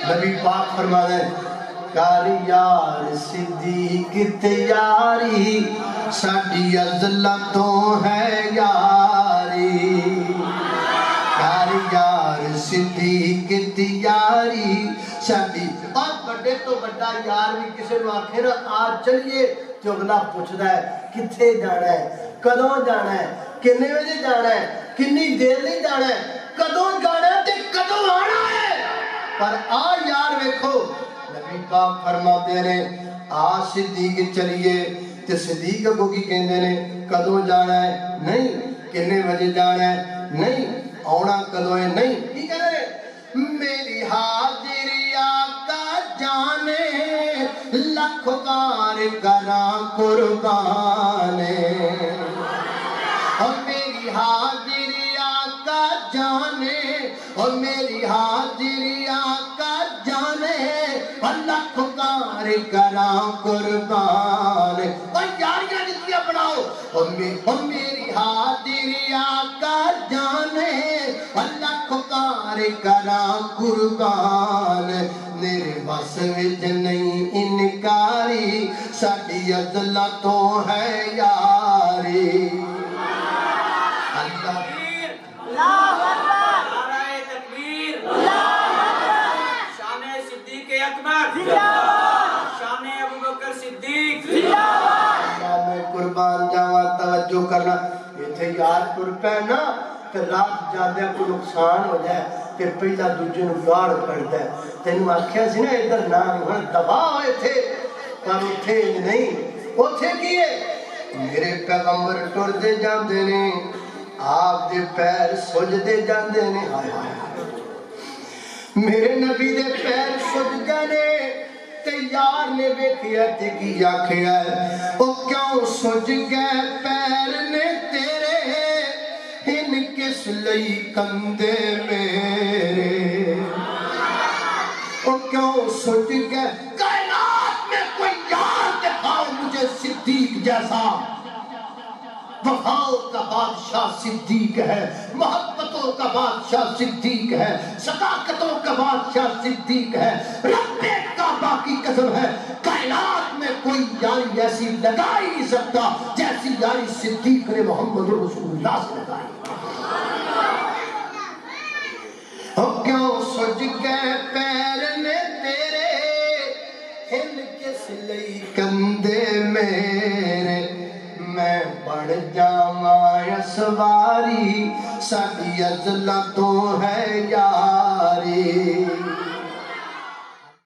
نبی پاک فرماتے ہیں کار یار صدیق تیاری ساڈی عزلت تو ہے یاری کار یار صدیق تیاری ساڈی اور بڑے تو بڑا یار بھی کسی نو آکھے نا آج چلیے تو اگلا پوچھدا ہے کتھے جانا ہے کدوں جانا ہے کنے بجے جانا ہے کنی دیر نہیں جانا ہے کدوں جانا ہے تے کدوں آنا ہے پر آ یار ویکھو نبی پاک فرماتے ہیں آ صدیق چلیے تے صدیق کو کی کہندے نے کدوں جانا ہے نہیں کنے بجے جانا ہے نہیں آنا کدوں ہے نہیں کی کہندے نے میری حاضری آقا جانے لاکھ بار کراں قربانے اور میری حاضری آقا جانے اور میری حاضری آقا جانے اور لاکھ بار کراں قربان اور یاریاں جتنی بناؤ اور میری حاضری آقا جانے اور لاکھ بار کراں قربان میرے بس وچ نہیں انکاری ساڈی عزلت تو ہے یاری اللہ اکبر نعرہ تکبیر اللہ اکبر شان صدیق اکبر شان ابوبکر صدیق میں قربان جاواں توجہ کرنا ایتھے یار تر پے نا تے رات جاندے کو نقصان ہو جائے تے پہلا دوجے نو گاڑ کردا ہے تینوں آکھیا سی نا ادھر نہ ہن دبا ہوئے تھے پر اٹھے نہیں اوتھے کی ہے میرے پیغمبر ٹردے جاندے نے آپ دے پیر سجدے جاندے نے ہائے ہائے میرے نبی دے پیر سجدے نے تے یار نے ویکھیا تے کی آکھیا ہے او کیوں سج گئے پیر نے تیرے ہن کس لئی کندے میرے او کیوں سج گئے کائنات میں کوئی یار دکھاؤ مجھے صدیق جیسا وفاؤں کا بادشاہ صدیق ہے محبتوں کا بادشاہ صدیق ہے صداقتوں کا بادشاہ صدیق ہے رب کعبہ کی قسم ہے کائنات میں کوئی یاری ایسی لگا ہی نہیں سکتا جیسی یاری صدیق نے محمد رسول اللہ سے لگائی اب کیوں سج گئے پیر نے تیرے ہن کس لئی کندے میرے میں بڑھ جاواں سواری ساڈی عزلت تو ہے یاری